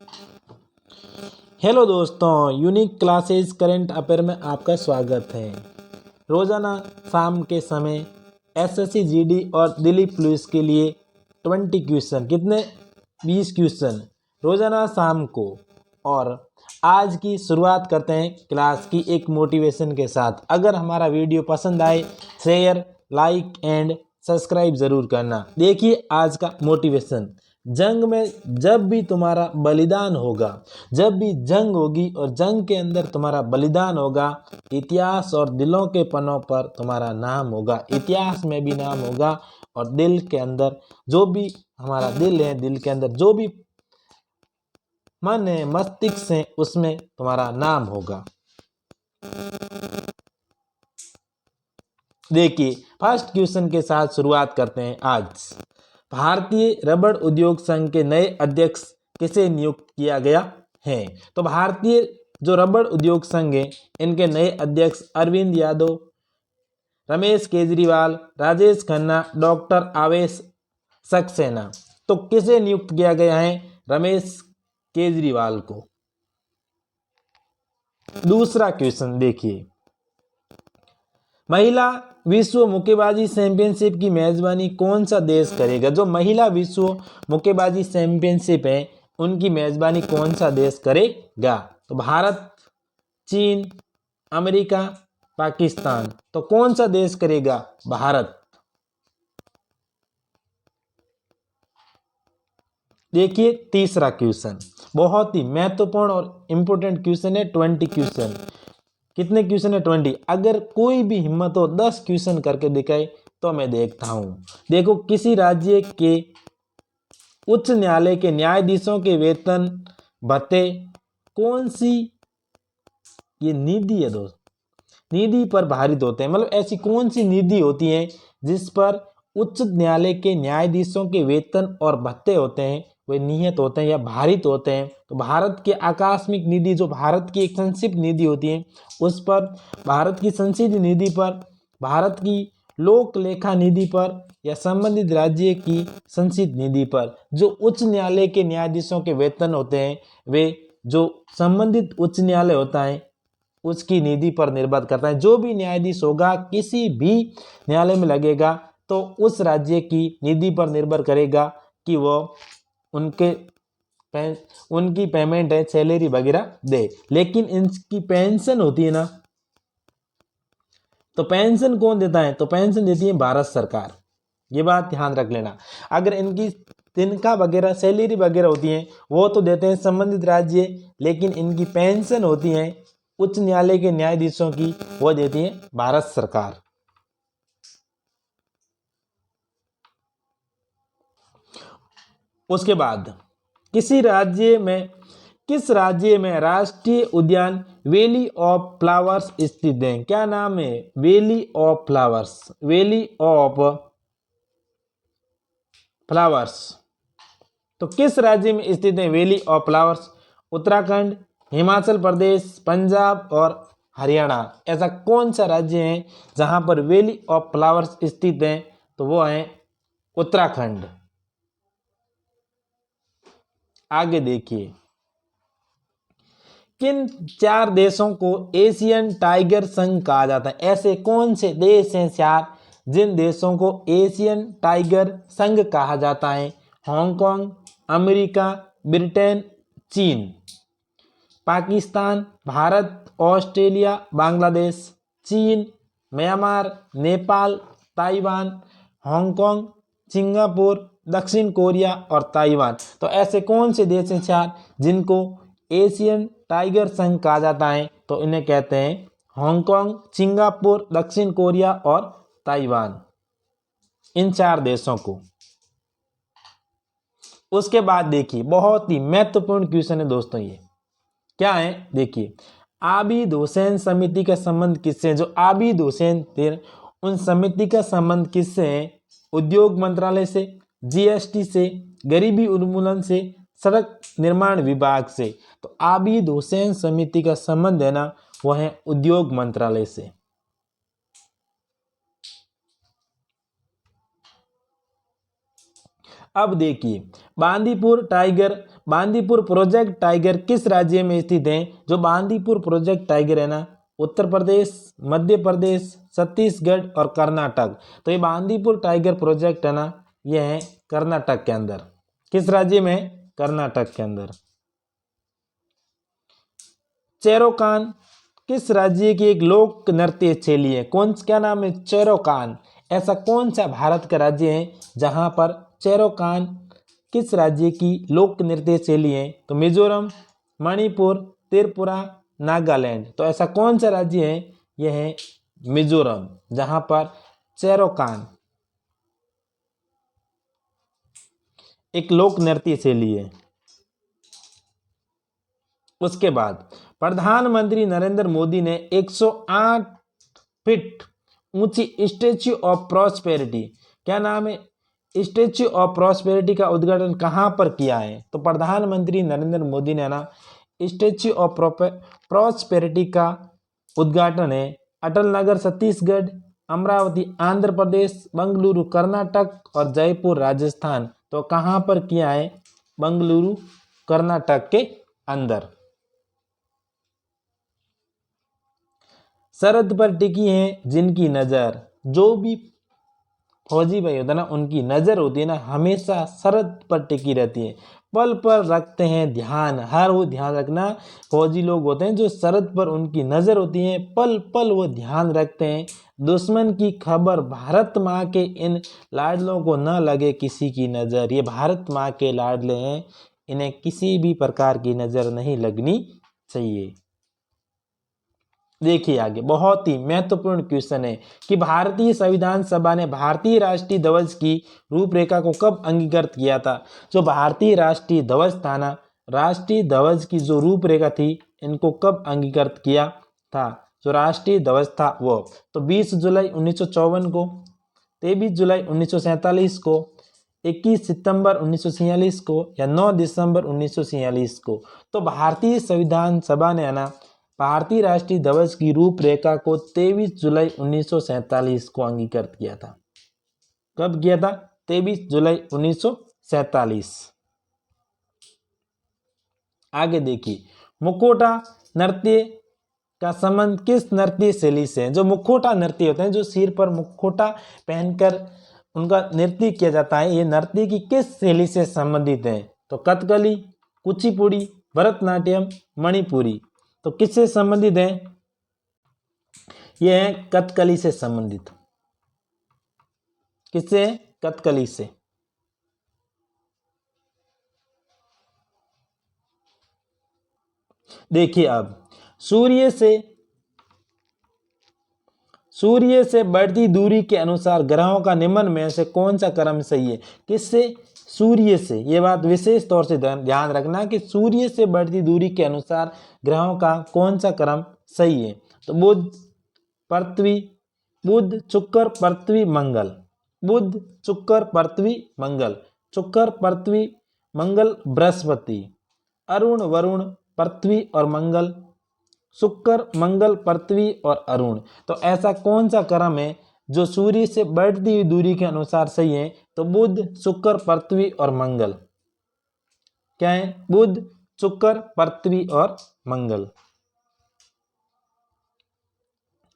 Hello दोस्तों, unique classes current affair में आपका स्वागत है। रोज़ाना शाम के समय एसएससी जीडी और दिल्ली पुलिस के लिए 20 क्वेश्चन, कितने 20 क्वेश्चन रोज़ाना शाम को। और आज की शुरुआत करते हैं क्लास की एक मोटिवेशन के साथ। अगर हमारा वीडियो पसंद आए शेयर लाइक एंड सब्सक्राइब ज़रूर करना। देखिए आज का मोटिवेशन। जंग में जब भी तुम्हारा बलिदान होगा, जब भी जंग होगी और जंग के अंदर तुम्हारा बलिदान होगा, इतिहास और दिलों के पन्नों पर तुम्हारा नाम होगा। इतिहास में भी नाम होगा और दिल के अंदर जो भी हमारा दिल है, दिल के अंदर जो भी मन है, मस्तिष्क है, उसमें तुम्हारा नाम होगा। देखिए फर्स्ट क्वेश्चन के साथ शुरुआत करते हैं। आज भारतीय रबड़ उद्योग संघ के नए अध्यक्ष किसे नियुक्त किया गया है? तो भारतीय जो रबड़ उद्योग संघ है, इनके नए अध्यक्ष अरविंद यादव, रमेश केजरीवाल, राजेश खन्ना, डॉक्टर आवेश सक्सेना। तो किसे नियुक्त किया गया है? रमेश केजरीवाल को। दूसरा क्वेश्चन देखिए, महिला विश्व मुक्केबाजी चैंपियनशिप की मेजबानी कौन सा देश करेगा? जो महिला विश्व मुक्केबाजी चैंपियनशिप है, उनकी मेजबानी कौन सा देश करेगा? तो भारत, चीन, अमेरिका, पाकिस्तान। तो कौन सा देश करेगा? भारत। देखिए तीसरा क्वेश्चन बहुत ही महत्वपूर्ण और इंपोर्टेंट क्वेश्चन है। 20 क्वेश्चन। कितने क्वेश्चन है? 20। अगर कोई भी हिम्मत हो 10 क्वेश्चन करके दिखाए तो मैं देखता हूं। देखो, किसी राज्य के उच्च न्यायालय के न्यायाधीशों के वेतन भत्ते कौन सी ये निधि है दोस्त, निधि पर भारित होते हैं? मतलब ऐसी कौन सी निधि होती है जिस पर उच्च न्यायालय के न्यायाधीशों के वेतन और भत्ते होते हैं, वे नियत होते हैं या भारित होते हैं? तो भारत के आकस्मिक निधि, जो भारत की एक संक्षिप्त निधि होती है, उस पर, भारत की संचित निधि पर, भारत की लोक लेखा निधि पर या संबंधित राज्य की संचित निधि पर जो उच्च न्यायालय के न्यायाधीशों के वेतन होते हैं, वे जो संबंधित उच्च न्यायालय होता है उसकी निधि पर निर्भर करता है। जो भी न्यायाधीश होगा किसी भी न्यायालय में लगेगा तो उस राज्य की निधि पर निर्भर करेगा कि वो उनकी पेमेंट है, सैलरी वगैरह दे। लेकिन इनकी पेंशन होती है ना, तो पेंशन कौन देता है? तो पेंशन देती है भारत सरकार। ये बात ध्यान रख लेना। अगर इनकी तनख्वाह वगैरह, सैलरी वगैरह होती है, वो तो देते हैं संबंधित राज्य, लेकिन इनकी पेंशन होती है उच्च न्यायालय के न्यायाधीशों की, वो देती है भारत सरकार। उसके बाद किस राज्य में राष्ट्रीय उद्यान वैली ऑफ फ्लावर्स स्थित है? क्या नाम है? Valley of flowers, valley of flowers. तो किस राज्य में स्थित है valley of flowers? Uttarakhand, Himachal Pradesh, Punjab और हरियाणा। ऐसा कौन सा राज्य है जहां पर वैली ऑफ फ्लावर्स स्थित है? तो वो है उत्तराखंड। आगे देखिए, किन 4 देशों को एशियन टाइगर संघ कहा जाता है? ऐसे कौन से देश हैं 4 जिन देशों को एशियन टाइगर संघ कहा जाता है? हांगकांग, अमेरिका, ब्रिटेन, चीन। पाकिस्तान, भारत, ऑस्ट्रेलिया, बांग्लादेश। चीन, Myanmar, Nepal, Taiwan, Hong Kong, Singapore, दक्षिण कोरिया और ताइवान। तो ऐसे कौन से देश हैं 4 जिनको एशियन टाइगर संघ कहा जाता है? तो इन्हें कहते हैं हांगकांग, सिंगापुर, दक्षिण कोरिया और ताइवान। इन 4 देशों को। उसके बाद देखिए, बहुत ही महत्वपूर्ण क्वेश्चन है दोस्तों। ये क्या है? देखिए, आबिद हुसैन समिति का संबंध किससे है? जो आबिद हुसैन थे, उन समिति का संबंध किससे है? उद्योग मंत्रालय से, जीएसटी से, गरीबी उन्मूलन से, सड़क निर्माण विभाग से। तो आबिद हुसैन समिति का संबंध है ना, वह है उद्योग मंत्रालय से। अब देखिए बांदीपुर प्रोजेक्ट टाइगर किस राज्य में स्थित है? जो बांदीपुर प्रोजेक्ट टाइगर है ना, उत्तर प्रदेश, मध्य प्रदेश, छत्तीसगढ़ और कर्नाटक। तो ये बांदीपुर टाइगर प्रोजेक्ट है ना, ये है कर्नाटक के अंदर। किस राज्य में? कर्नाटक के अंदर। चेरोकान किस राज्य की एक लोक नृत्य शैली है? क्या नाम है? चेरोकान। ऐसा कौन सा भारत का राज्य है जहां पर चेरोकान किस राज्य की लोक नृत्य शैली है? तो मिजोरम, मणिपुर, त्रिपुरा, नागालैंड। तो ऐसा कौन सा राज्य है? यह है मिजोरम, जहां पर चेरोकान एक लोक नृत्य शैली है। उसके बाद प्रधानमंत्री नरेंद्र मोदी ने 108 फीट ऊंची स्टैच्यू ऑफ प्रॉस्पेरिटी, क्या नाम है? स्टैच्यू ऑफ प्रॉस्पेरिटी का उद्घाटन कहां पर किया है? तो प्रधानमंत्री नरेंद्र मोदी ने ना स्टैच्यू ऑफ प्रॉस्पेरिटी का उद्घाटन है अटल नगर छत्तीसगढ़, अमरावती आंध्र प्रदेश, बेंगलुरु कर्नाटक और जयपुर राजस्थान। तो कहां पर किया है? बेंगलुरु कर्नाटक के अंदर। सरहद पर टिकी है जिनकी नजर, जो भी फौजी भाई होता है ना, उनकी नजर होती है ना, हमेशा सरहद पर टिकी रहती है, पल पर रखते हैं ध्यान। हर वो ध्यान रखना, फौजी लोग होते हैं जो सरहद पर उनकी नजर होती है, पल पल वो ध्यान रखते हैं। दुश्मन की खबर, भारत माँ के इन लाडलों को न लगे किसी की नजर। ये भारत माँ के लाडले हैं, इन्हें किसी भी प्रकार की नजर नहीं लगनी चाहिए। देखिए आगे, बहुत ही महत्वपूर्ण क्वेश्चन है कि भारतीय संविधान सभा ने भारतीय राष्ट्रीय ध्वज की रूपरेखा को कब अंगीकृत किया था? जो भारतीय राष्ट्रीय ध्वज था ना, राष्ट्रीय ध्वज की जो रूपरेखा थी, इनको कब अंगीकृत किया था? जो राष्ट्रीय ध्वज था वो तो 20 जुलाई 1954 को, 23 जुलाई 1947 को, 21 सितंबर 1946 को या 9 दिसंबर 1946 को। तो भारतीय संविधान सभा ने है ना भारतीय राष्ट्रीय ध्वज की रूपरेखा को 23 जुलाई 1947 को अंगीकृत किया था। कब किया था? 23 जुलाई 1947। आगे देखिए, मुखौटा नृत्य का संबंध किस नृत्य शैली से है? जो मुखौटा नृत्य होते हैं, जो सिर पर मुखौटा पहनकर उनका नृत्य किया जाता है, ये नृत्य की किस शैली से संबंधित है? तो कथकली, कुचिपुड़ी, भरतनाट्यम, मणिपुरी। तो किससे संबंधित है? यह है कथकली से संबंधित। किससे? कथकली से। देखिए अब, सूर्य से बढ़ती दूरी के अनुसार ग्रहों का निम्न में से कौन सा क्रम सही है? किससे? सूर्य से। यह बात विशेष तौर से ध्यान रखना कि सूर्य से बढ़ती दूरी के अनुसार ग्रहों का कौन सा क्रम सही है? तो बुध, शुक्र, पृथ्वी, मंगल। बुध, शुक्र, पृथ्वी, मंगल। शुक्र, पृथ्वी, मंगल, बृहस्पति। अरुण, वरुण, पृथ्वी और मंगल। शुक्र, मंगल, पृथ्वी और अरुण। तो ऐसा कौन सा क्रम है जो सूर्य से बढ़ती हुई दूरी के अनुसार सही है? तो बुध, शुक्र, पृथ्वी और मंगल। क्या है? बुध, शुक्र, पृथ्वी और मंगल।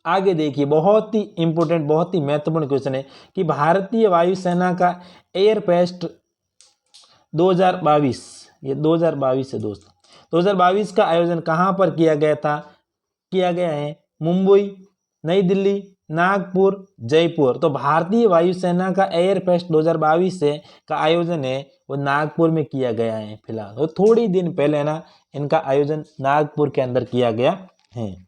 आगे देखिए, बहुत ही इंपॉर्टेंट, बहुत ही महत्वपूर्ण क्वेश्चन है कि भारतीय वायुसेना का एयर फेस्ट 2022, ये 2022 है दोस्तों, 2022 का आयोजन कहां पर किया गया है? मुंबई, नई दिल्ली, नागपुर, जयपुर। तो भारतीय वायुसेना का एयर फेस्ट 2022 से का आयोजन है वो नागपुर में किया गया है फिलहाल। तो थोड़ी दिन पहले ना इनका आयोजन नागपुर के अंदर किया गया है।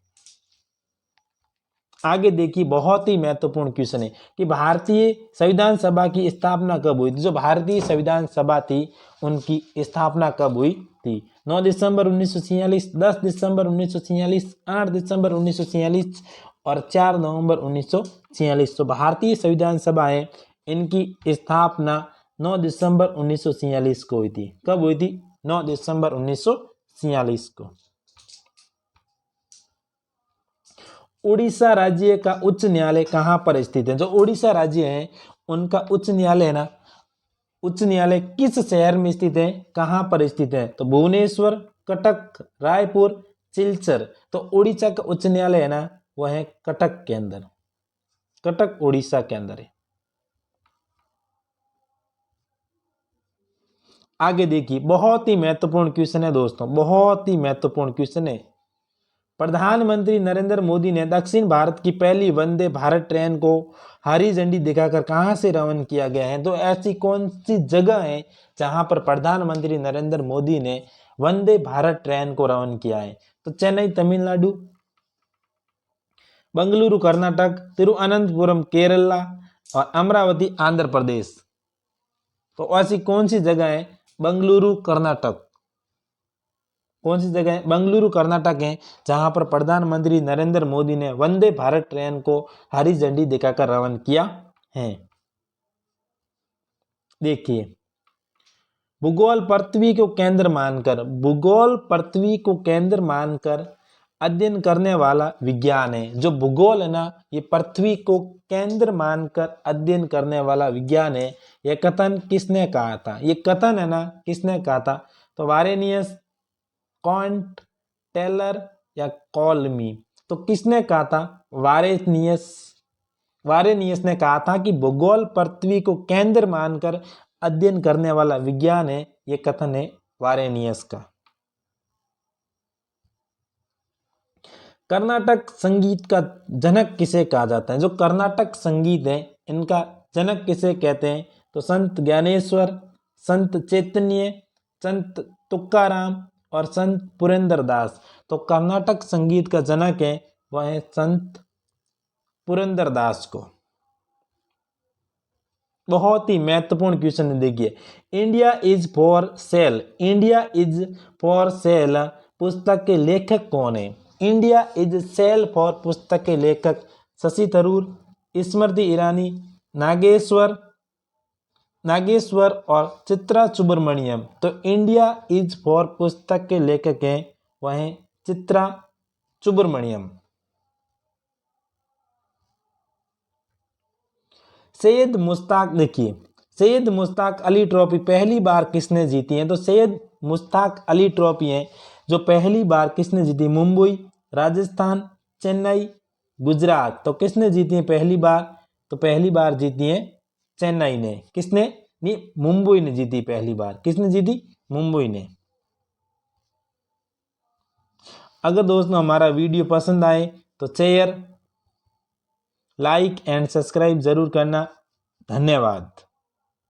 आगे देखिए, बहुत ही महत्वपूर्ण क्वेश्चन है कि भारतीय संविधान सभा की स्थापना कब हुई थी? जो भारतीय संविधान सभा थी उनकी स्थापना कब हुई थी? 9 दिसंबर 1946, 10 दिसंबर 1946, 8 दिसंबर 1946 और 4 नवंबर 1946। तो भारतीय संविधान सभा है, इनकी स्थापना 9 दिसंबर 1946 को हुई थी। कब हुई थी? 9 दिसंबर 1946 को। उड़ीसा राज्य का उच्च न्यायालय कहां पर स्थित है? जो उड़ीसा राज्य है उनका उच्च न्यायालय है ना, उच्च न्यायालय किस शहर में स्थित है, कहाँ पर स्थित है? तो भुवनेश्वर, कटक, रायपुर, सिलचर। तो उड़ीसा का उच्च न्यायालय है ना, वह है कटक के अंदर, कटक उड़ीसा के अंदर है। आगे देखिए, बहुत ही महत्वपूर्ण क्वेश्चन है दोस्तों, बहुत ही महत्वपूर्ण क्वेश्चन है। प्रधानमंत्री नरेंद्र मोदी ने दक्षिण भारत की पहली वंदे भारत ट्रेन को हरी झंडी दिखाकर कहां से रवाना किया गया है? तो ऐसी कौन सी जगह है जहां पर प्रधानमंत्री नरेंद्र मोदी ने वंदे भारत ट्रेन को रवाना किया है? तो चेन्नई तमिलनाडु, बंगलुरु कर्नाटक, तिरुवनंतपुरम केरला और अमरावती आंध्र प्रदेश। तो ऐसी कौन सी जगह है? बंगलुरु कर्नाटक। कौन सी जगह है? बंगलुरु कर्नाटक है, जहां पर प्रधानमंत्री नरेंद्र मोदी ने वंदे भारत ट्रेन को हरी झंडी दिखाकर रवाना किया है। देखिए, भूगोल पृथ्वी को केंद्र मानकर, भूगोल पृथ्वी को केंद्र मानकर अध्ययन करने वाला विज्ञान है। जो भूगोल है ना, ये पृथ्वी को केंद्र मानकर अध्ययन करने वाला विज्ञान है। यह कथन किसने कहा था? ये कथन है ना, किसने कहा था? तो वारेनियस, कॉन्ट, टेलर या कॉलमी। तो किसने कहा था? वारेनियस। वारेनियस ने कहा था कि भूगोल पृथ्वी को केंद्र मानकर अध्ययन करने वाला विज्ञान है। यह कथन है वारेनियस का। कर्नाटक संगीत का जनक किसे कहा जाता है? जो कर्नाटक संगीत है, इनका जनक किसे कहते हैं? तो संत ज्ञानेश्वर, संत चैतन्य, संत तुकाराम और संत पुरंदरदास। तो कर्नाटक संगीत का जनक है, वह है संत पुरंदरदास को। बहुत ही महत्वपूर्ण क्वेश्चन है, देखिए, India is for sale, India is for sale पुस्तक के लेखक कौन है? इंडिया इज सेल फॉर पुस्तक के लेखक शशि थरूर, स्मृति ईरानी, नागेश्वर और चित्रा सुब्रमण्यम। तो इंडिया इज फॉर पुस्तक के लेखक हैं, वह हैं चित्रा सुब्रमण्यम। सैयद मुश्ताक, देखिए, सैयद मुश्ताक अली ट्रॉफी पहली बार किसने जीती है? तो सैयद मुश्ताक अली ट्रॉफी है जो पहली बार किसने जीती? मुंबई, राजस्थान, चेन्नई, गुजरात। तो किसने जीती है पहली बार? तो पहली बार जीती है चेन्नई ने। किसने? नहीं, मुंबई ने जीती पहली बार। किसने जीती? मुंबई ने। अगर दोस्तों हमारा वीडियो पसंद आए तो शेयर, लाइक एंड सब्सक्राइब जरूर करना। धन्यवाद।